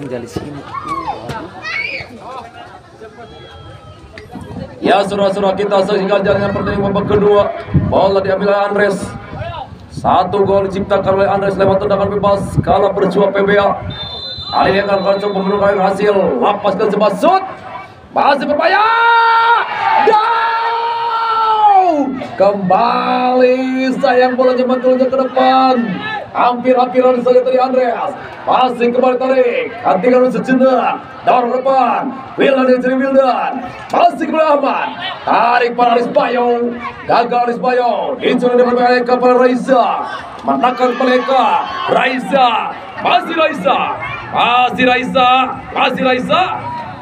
tinggal di sini. Ya, saudara-saudara, kita saksikan jalannya pertandingan babak kedua. Bola diambil oleh Andres. Satu gol diciptakan oleh Andres lewat tendangan bebas kala berjuang PBA. Kali ini akan coba menurunkan hasil. Lapaskan sebuah shoot. Masih berbahaya. Down. Kembali sayang bolanya mantulnya ke depan. Hampir-hampiran saja tadi Andreas. Passing kembali tarik. Hentikan sejenak. Dorong ke depan. Wildan yang jadi Wildan. Passing kembali Ahmad. Tarik para Aris Bayo. Gagal Aris Bayo. Dicuri dengan baik kepada Raisa. Menekan Peleka. Raisa. Masih Raisa. Masih Raisa. Masih Raisa.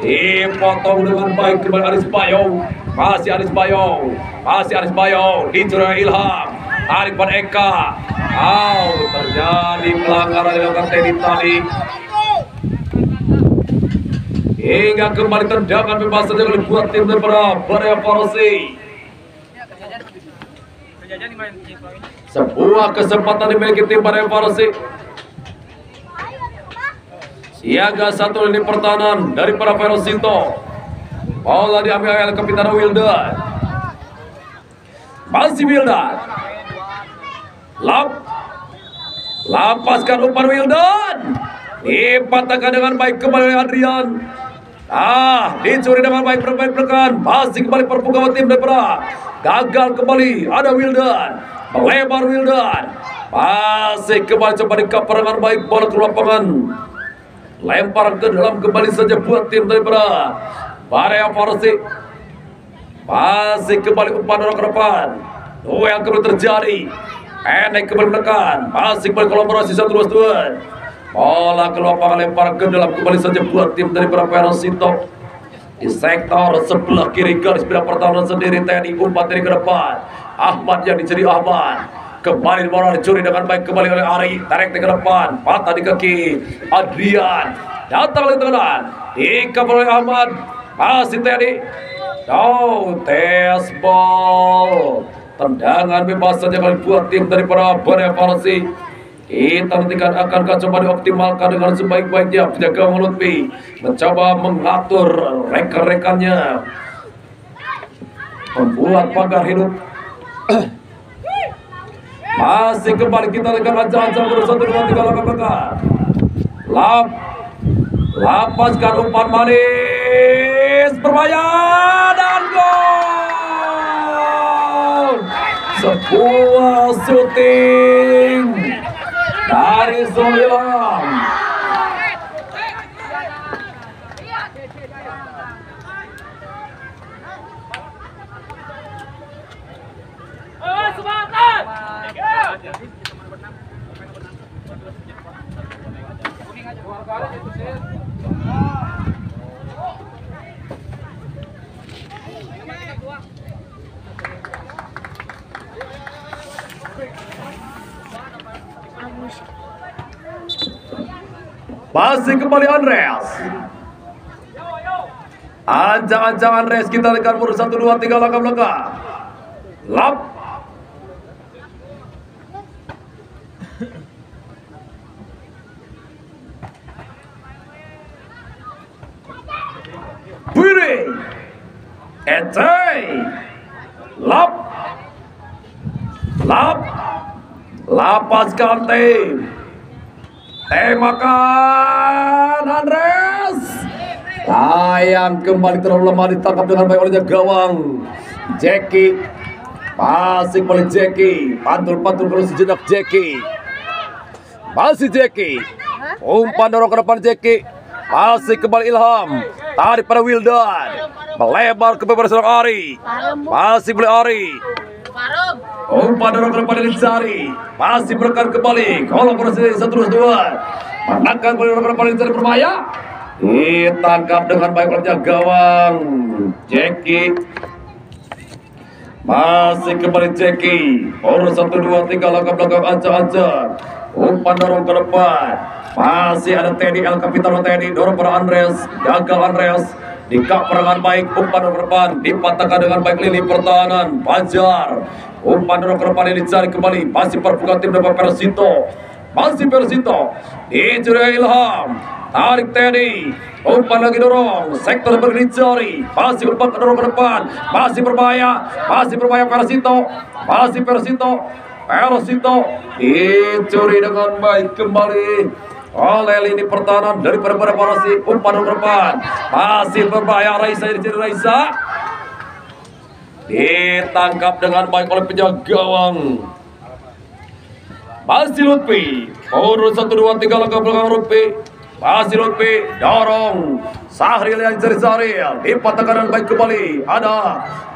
Dipotong dengan baik kembali Aris Bayo. Masih Aris Bayo. Masih Aris Bayo. Dicuri oleh Ilham. Tarik pada Eka. Terjadi pelanggaran dilakukan Teddy tadi. Hingga kembali tendangan bebas saja buat tim daripada Baraya Farsi. Sebuah kesempatan dimiliki tim Baraya Farsi. Siaga satu lini pertahanan dari para Ferosito. Bola diambil oleh Kapiten Wildan. Masih Wildan. Lapaskan umpan Wildan. Dipatahkan dengan baik kembali oleh Adrian. Dicuri dengan baik berpekan. Masih kembali perpukauan tim daripada. Gagal kembali. Ada Wildan. Melebar Wildan. Masih kembali coba dikaper dengan baik. Bola ke lapangan. Lempar ke dalam kembali saja buat tim daripada Baraya Farsi. Masih kembali umpan dorong ke depan. Duel kembali terjadi. Enek kembali menekan. Masih kembali kolaborasi 1-2. Bola ke lapangan lempar ke dalam kembali saja buat tim dari Ferosito. Di sektor sebelah kiri garis bidang pertahanan sendiri TNI umpan dari ke depan. Ahmad yang dicuri Ahmad. Kembali bola dicuri dengan baik kembali oleh Ari. Tarik ke depan. Patah di kaki Adrian. Datang oleh tengah. Dikabur oleh Ahmad. Masih TNI. Tes ball. Tendangan bebas saja kali buat tim daripada Baraya Farsi. Kita nantikan akankah coba dioptimalkan dengan sebaik-baiknya. Penjaga Lutfi mencoba mengatur rekan-rekannya, membuat pagar hidup. Masih kembali kita lihat ancang-ancang terus 1, 2, 3 langkah. Lapaskan umpan manis berbahaya dan gol. Sebuah syuting dari Zulilam. Masih kembali Andreas. Ancang-ancang Andreas, kita lihat mundur 1, 2, 3 langkah belakang. Pilih lapaskan tim. Temakan Andres. Sayang kembali terlalu lemah, ditangkap dengan baik oleh gawang Jackie. Masih oleh Jackie. Pantul-pantul terus sejenak Jackie. Masih Jackie. Umpan dorong ke depan Jackie. Masih kembali Ilham. Tarik pada Wildan. Melebar ke beberapa seorang Ari. Masih boleh Ari. Umpan dorong ke depan dari Sari. Masih berkan kembali. Kolaborasi 1-2. Menekan kembali dorong ke depan dari berbahaya. Ditangkap dengan baik oleh gawang Jackie. Masih kembali Jackie. Urus 1, 2, 3 langkah belakang ancang-ancang. Umpan dorong ke depan. Masih ada Teddy, El Capitano Teddy. Dorong pada Andreas. Gagal Andreas. Dikap perangan baik. Umpan dorong ke depan. Dipatahkan dengan baik lini pertahanan Fajar. Umpan dorong ke depan ini dicari kembali. Masih perpukul tim dari Persito. Masih Persito. Dicuri Ilham. tarik Teddy, umpan lagi dorong, sektor berdicari, masih umpan dorong ke depan, masih berbahaya Persito, Persito dicuri dengan baik kembali oleh lini pertahanan daripada Parsi, umpan ke depan, masih berbahaya Raisa, ditangkap dengan baik oleh penjaga gawang. Masih Lutfi, urut 1, 2, 3 langkah belakang Lutfi. Masih Lutfi, dorong Sahril yang cari dipatahkan dengan baik kembali. Ada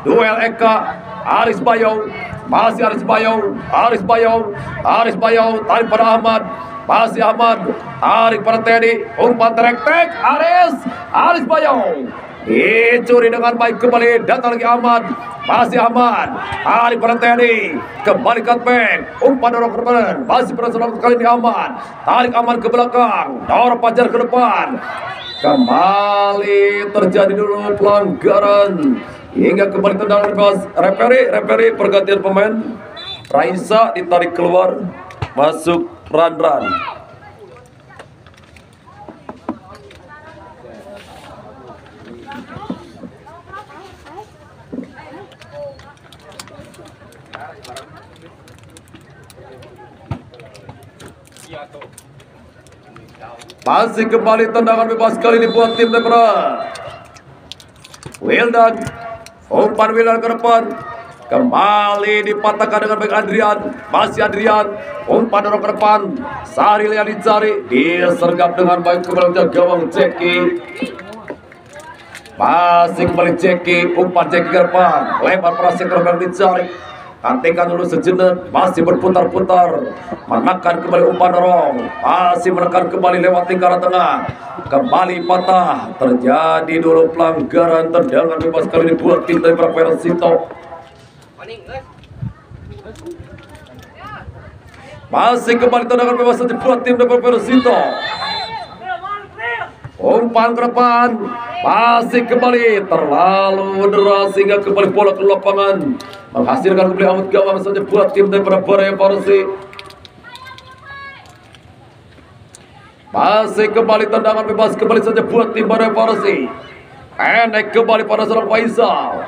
duel Eka, Aris Bayo, masih Aris Bayo, tarik pada Ahmad. Masih Ahmad, tarik pada Teddy, umpan tek Aris Bayo. Dicuri dengan baik kembali, datang lagi Ahmad. Masih Ahmad, tarik pada Teddy, kembali cutback, umpan dorong ke depan, masih berhasil kali ini Ahmad, tarik Ahmad ke belakang, dorong Fajar ke depan, kembali terjadi dulu pelanggaran, hingga kembali tendangan bebas. Referee pergantian pemain, Raisa ditarik keluar, masuk Ran. Masih kembali tendangan bebas kali ini buat tim Depra. Wildan, umpan Wildan ke depan, kembali dipatahkan dengan baik Adrian. Masih Adrian, umpan dorong ke depan, Sahril yang dicari, disergap dengan baik kembali gawang Ceki. Masih kembali Ceki, umpan Ceki ke depan, lebar Prasek yang dicari. Hentikan dulu sejenak, masih berputar-putar, menekan kembali umpan dorong, masih menekan kembali lewat lingkaran tengah, kembali patah, terjadi dulu pelanggaran tendangan bebas kali ini buat tim dari Persito. Masih kembali tendangan bebas buat tim dari Persito. Umpan ke depan, masih kembali terlalu deras hingga kembali bola ke lapangan, menghasilkan kembali out gawang saja buat tim daripada Persito. Masih kembali tendangan bebas kembali saja buat tim Persito. Pendek kembali pada seorang Faisal,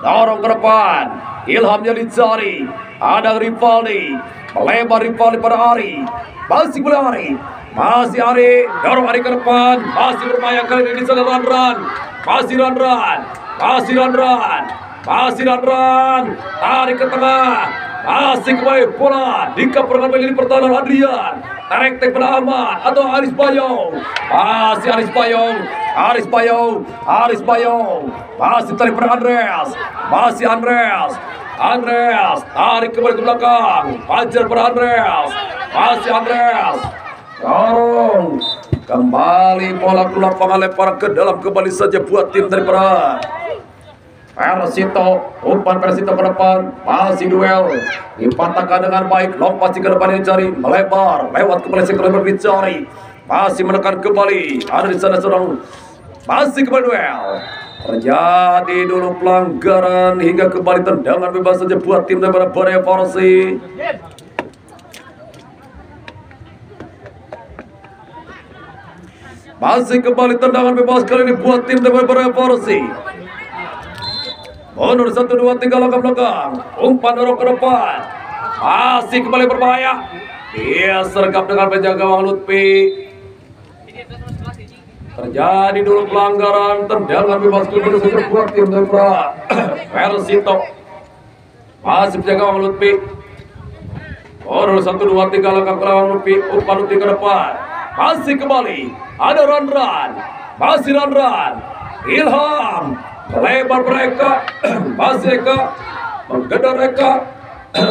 dorong ke depan, Ilham yang dicari, ada Rivaldi, melebar Rivaldi pada Ari, masih boleh Ari. Masih Ari, dorong Ari ke depan, masih bermain kali ini di sana Ran, masih Ran, tarik ke tengah, masih kembali bola, dikaperkan oleh pertahanan Adrian, tarik pada Ahmad atau Aris Bayo, masih Aris Bayo, masih tarik pada Andreas, Andreas, tarik kembali ke belakang, Fajar pada Andreas, masih Andreas. Dorong kembali bola ke lapangan, lempar ke dalam kembali saja buat tim daripada Persito. Umpan Persito ke depan, masih duel, dipatahkan dengan baik, lompat ke depan dicari, melebar lewat kembali sektor dicari, masih menekan kembali, ada di sana seorang, masih kembali duel, terjadi dulu pelanggaran hingga kembali tendangan bebas saja buat tim daripada Persito. Masih kembali tendangan bebas kali ini buat tim daripada Persito. Mundur 1, 2, 3 langkah belakang, umpan dorong ke depan, masih kembali berbahaya, dia sergap dengan penjaga gawang Lutfi. Terjadi dulu pelanggaran tendangan bebas kali ini buat tim daripada Persito. Masih penjaga gawang Lutfi. Mundur 1, 2, 3 langkah belakang Lutfi, umpan Lutfi ke depan, masih kembali, ada Ran, masih Ran, Ilham, lebar mereka, masih Eka, menggedor Eka,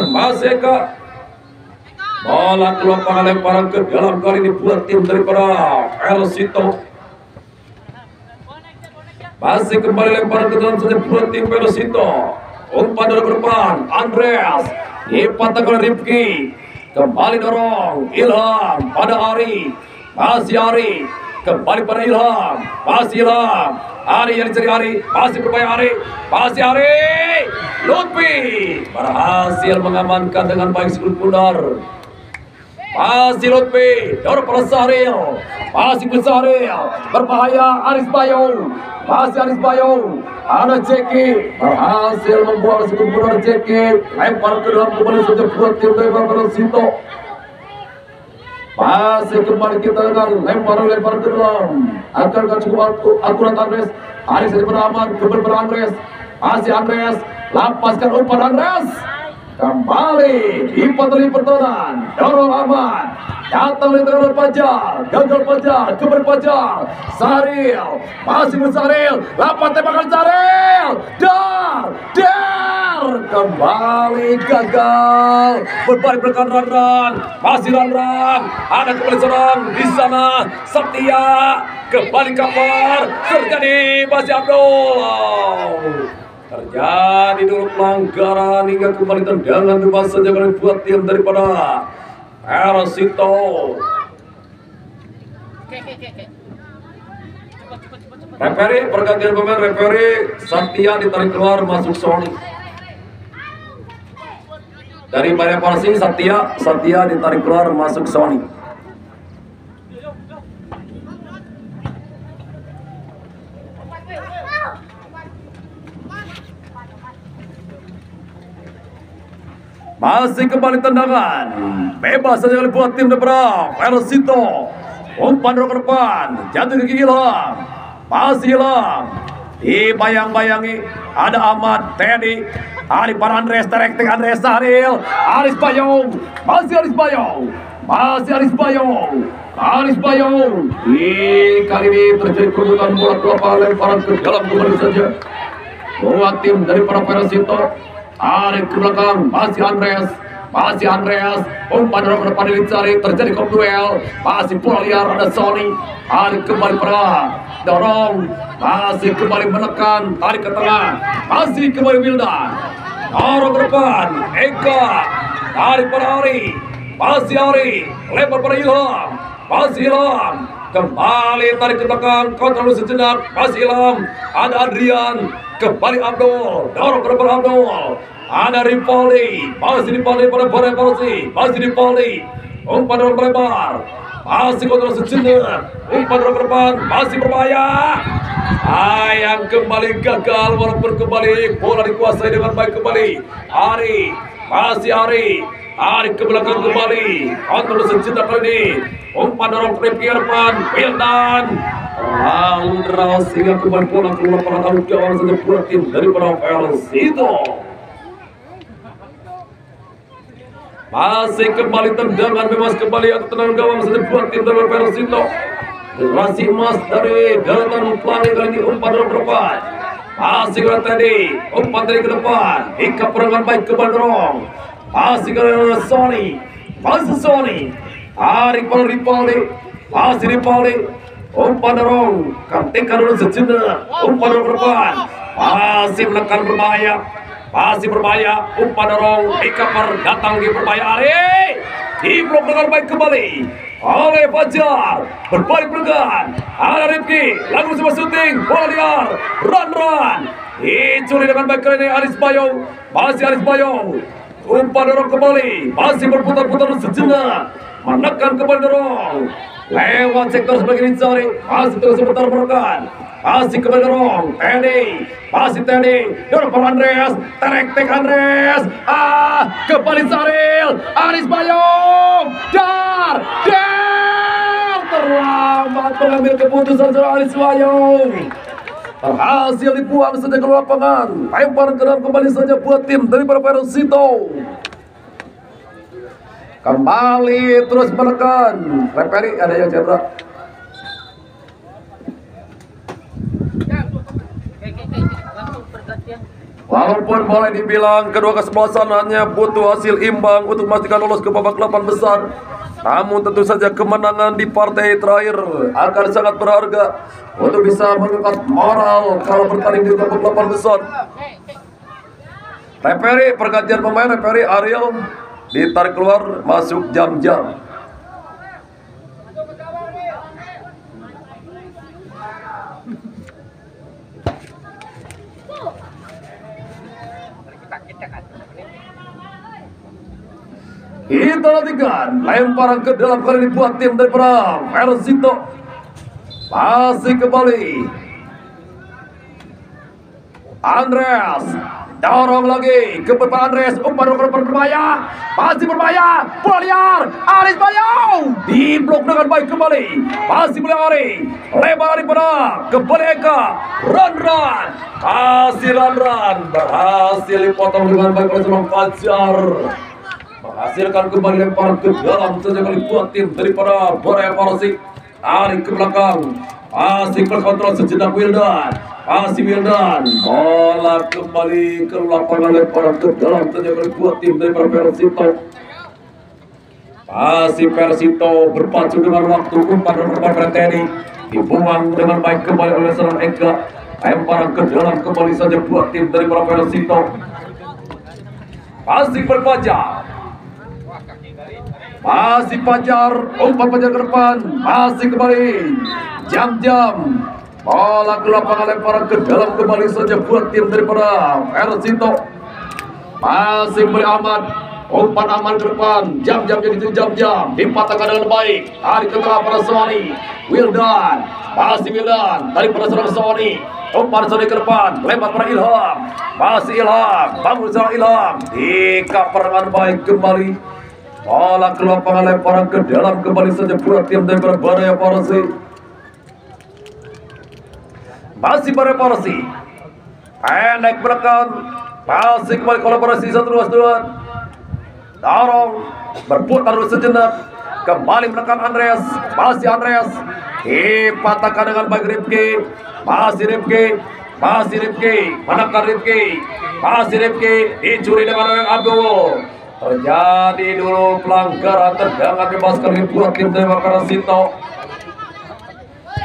masih Eka, bola ke lapangan, lemparan ke dalam kali ini buat tim daripada Persito. Masih kembali lemparan ke dalam saja buat tim Persito. Umpan dari ke depan, Andreas, dipatahkan oleh Rifki, kembali dorong, Ilham pada Ari, masih Ari, kembali pada Ilham, masih Ilham, Ari yang dicari Ari, masih berbahaya Ari, masih Ari, Lutfi berhasil mengamankan dengan baik sebelum pundar. Masih Lutfi, dorong pada Sahril, masih ke Sahril, berbahaya Aris Bayu, masih Aris Bayu, ada Jeki, berhasil membuang sebuah Jeki, lempar ke dalam kembali saja buat tim dari Sinto. Masih kembali kita dengan lempar ke dalam, akan cukup akurat Aris daripada Aman, kembali pada Andres, masih Andres, lapaskan umpan Andres. Kembali di pertahanan, dorong aman, datang dari terlalu Pajar, gagal Pajar, kembali Pajar, Sahril, masih bersaril, lapan tembakan Sahril, dar, kembali gagal, berbalik belakang Ranran, masih Ranran, ada kembali serang di sana, Satya, kembali kapal, terjadi masih Abdul. Terjadi dulu pelanggaran hingga kembali tendangan bebas saja buat tim daripada Persito. Referee pergantian pemain, referee Satya ditarik keluar, masuk Sony. Dari Maria Persing Satya ditarik keluar, masuk Sony. Masih kembali tendangan bebas saja buat tim daripada Persito. Umpan ke depan, jatuh ke Ilham, masih Ilham, dibayang-bayangi ada Ahmad, Teddy, Arifan Andres, Terek Andres, Sahril, Aris Bayong, masih Aris Bayong, Aris Bayong. Kali ini terjadi perebutan bola kelapa, lemparan ke dalam kembali saja buat tim daripada Persito. Tarik ke belakang, masih Andreas, umpan dorong ke depan dicari, terjadi duel, masih bola liar, ada Sony, tarik kembali pada dorong, masih kembali menekan, tarik ke tengah, masih kembali Wildan, dorong ke depan, Eka, tarik pada Ari, masih Ari, lempar pada Ilham, masih Ilham, kembali tarik ke belakang, kontrol sejenak, masih Ilham, ada Adrian, kembali Abdul, dorong ke depan Abdul, ada Ripaldi, masih Ripaldi pada Persib, masih Ripaldi, umpan dorong melebar, masih kontrol sejenak, umpan dorong ke depan, masih berbahaya, sayang kembali gagal walaupun kembali bola dikuasai dengan baik kembali, Ari, masih Ari ke belakang kembali, kontrol sejenak kali ini, umpan dorong ke depan, Wildan, Andra sehingga kembali bola keluar pada tanggung jawab saja buat tim daripada Persito. Masih kembali tendangan bebas kembali atau tendangan gawang saja buat tim daripada Persito. Generasi emas dari Daratan Pelangi kali ini, umpan dorong ke depan, masih ke tadi, umpan tadi ke depan, Ika perangan baik kembali dorong, masih ke Sony, tarik pada Ripaldi, masih Ripaldi, umpan dorong, kantikan dulu sejenak, umpan dorong ke depan, masih menekan berbahaya, umpan dorong, Ika datang di berbahaya, Ari, diblok dengan baik kembali oleh Fajar, berbalik belakang, ada Rifki, langsung semua syuting, bola liar, run, dicuri dengan baik kali ini Aris Bayu, masih Aris Bayu, umpan dorong kembali, masih berputar-putar sejenak, menekan kembali dorong, lewat sektor sebagian dicari, masih terus sebentar menekan, masih kembali dorong, masih Teddy, dorong per Andreas, Terek Andreas, kembali Sahril, Aris Bayu, dar, terlambat mengambil keputusan seorang Aris Bayu, berhasil dibuang saja ke lapangan, lempar ke dalam kembali saja buat tim daripada Persito. Kembali terus menekan, referee ada yang cedera. Walaupun boleh dibilang kedua kesebelasan hanya butuh hasil imbang untuk memastikan lolos ke babak 8 besar, namun tentu saja kemenangan di partai terakhir akan sangat berharga untuk bisa mengangkat moral kalau bertanding di babak 8 besar. Referee pergantian pemain, referee Ariel ditarik keluar, masuk Jam-Jam. Kita nantikan lemparan ke dalam kali ini buat tim daripada Persito. Masih kembali Andreas, dorong lagi ke depan Andreas, umpan berbahaya, masih berbahaya, bola liar, Aris Bayau diblok dengan baik kembali, masih melari, lebar di mana, kembali Eka, run, masih run, berhasil dipotong dengan baik oleh seorang Fajar, menghasilkan kembali lemparan ke dalam saja kali buat tim daripada Borneo Persik, tarik ke belakang, masih berkontrol sejenak Wildan. Masih Wildan, bola kembali ke lapangan lemparan ke dalam saja kali buat tim daripada Persito. Masih Persito berpacu dengan waktu, umpan Teddy dibuang dengan baik kembali oleh seorang Eka, lemparan ke dalam kembali saja buat tim daripada Persito. Masih berpajar, masih Fajar, umpan Fajar ke depan, masih kembali jam-jam. Bola ke lapangan lemparan ke dalam kembali saja buat tim daripada Persito. Masih kembali Ahmad, umpan Ahmad ke depan, jam-jam jadi jam-jam, dipatahkan dengan baik, tarik ke tengah pada Sony, Wildan, masih Wildan, tarik pada seorang Sony, umpan Sony ke depan, lempar pada Ilham, masih Ilham, bangun seorang Ilham, dikapar dengan baik kembali. Bola ke lapangan lemparan ke dalam kembali saja buat tim daripada Borneo Persik. Masih berevolusi, pendek belakang, masih kembali kolaborasi satu dua, dorong, berputar dulu sejenak, kembali menekan Andreas, masih Andreas, dipatahkan dengan baik Rifki, masih Rifki, menekan Rifki, masih Rifki, dicuri dengan orang Abdul, terjadi dulu pelanggaran tendangan bebas kali buat tim Dewa Persito.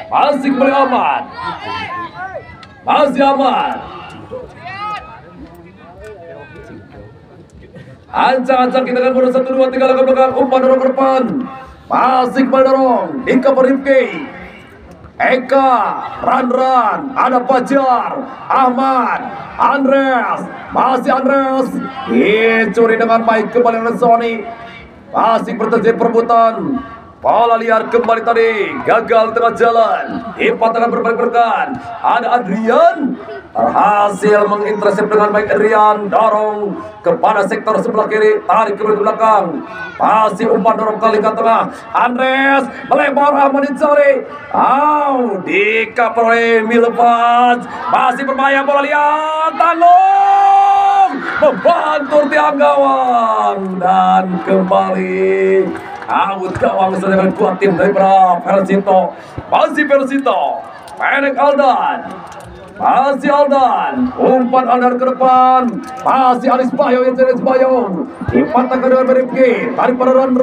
Masih kembali Ahmad, masih Ahmad, ancang-ancang kita akan mundur 1, 2, 3 langkah belakang, umpan dorong ke depan, masih kembali dorong, dikapar Rifki, Eka, run, ada Fajar, Ahmad, Andreas, masih Andreas, dicuri dengan baik kembali oleh Sony, masih terjadi perebutan. Bola liar kembali tadi, gagal tengah jalan, dipatahkan berbalik-balikan, ada Adrian, berhasil mengintersep dengan baik Adrian, dorong kepada sektor sebelah kiri, tarik ke belakang, masih umpan dorong kali ke tengah, Andres, melebar Ahmad dicari, dikapar oleh Milvaz, masih berbahaya bola liar, tanggung, membantur tiang gawang, dan kembali out gawang sedang kuat tim daripada Persito. Masih Persito, pendek Aldan, masih Aldan, umpan Aldan ke depan, masih Aris Bayo, dipatahkan dengan Rifki, tarik pada run,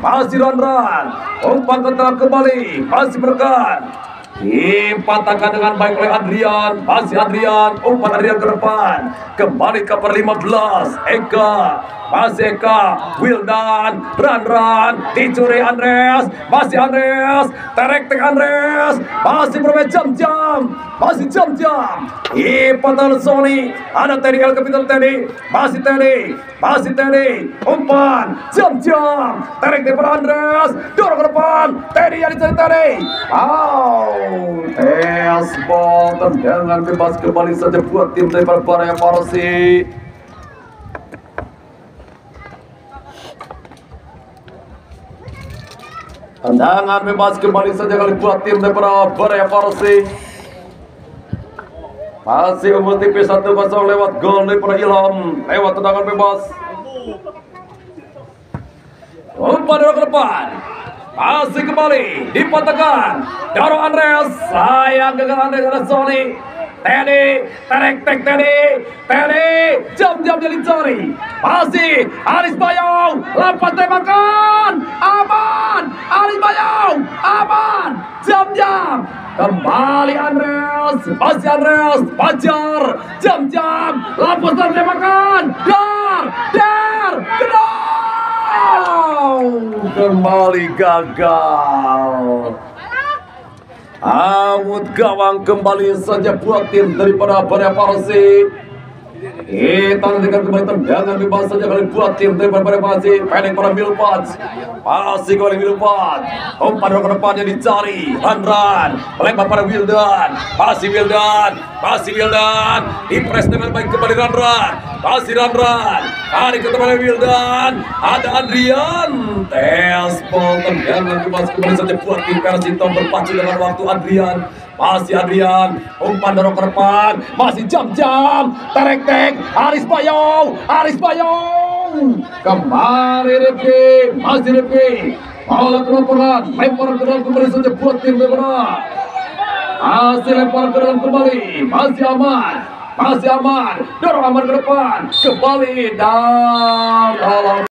masih run, umpan ke tengah kembali, masih berkan, dipatahkan dengan baik oleh Adrian, masih Adrian, umpan Adrian ke depan, kembali ke per 15, Eka, masih Eka, Wildan, run, dicuri Andreas, masih Andreas, terek Andreas, masih bermain jam-jam, masih jam-jam, dipatahkan Sony, ada Teddy, El Capital Teddy, masih Teddy, umpan, jam-jam, terek daripada Andreas, dorong ke depan, Teddy yang dicari Teddy, ball, tendangan bebas kembali saja buat tim daripada Borneo Persik. Tendangan bebas kembali saja kali buat tim daripada Borneo Persik. Masih umur tipis 1-0 lewat gol daripada Ilham, lewat tendangan bebas. Umpan ke depan, masih kembali dipatahkan, dorong Andreas, sayang dengan Andreas dan Sony, Teddy, Teddy, jam-jam jadi cari, masih Aris Bayau, lampat tembakan, aman, Aris Bayau, aman, jam-jam, kembali Andreas, masih Andreas, Fajar, jam-jam, lampat tembakan, dar, kembali gagal. Out gawang kembali saja buat tim daripada Borneo Persik. Kita nantikan kembali tendangan bebas saja kali buat tim daripada Pasir. Pendek para Milpats. Masih kembali Milpats. Umpan ke depannya dicari. Run. Melempar pada Wildan. Masih Wildan. Dipres dengan baik kembali Run. Masih Run. Tarik ke depan Wildan. Ada Adrian. Tespol tendangan bebas kembali saja buat tim Persita berpacu dengan waktu Adrian. Masih Adrian, umpan dorong ke depan, masih jam-jam, terek-tek, Aris Bayong, kembali Rifki, masih Rifki, bola keloporan, lempar ke dalam kembali saja buat tim Lebra, masih lempar ke dalam kembali, masih aman, dorong aman ke depan, kembali dan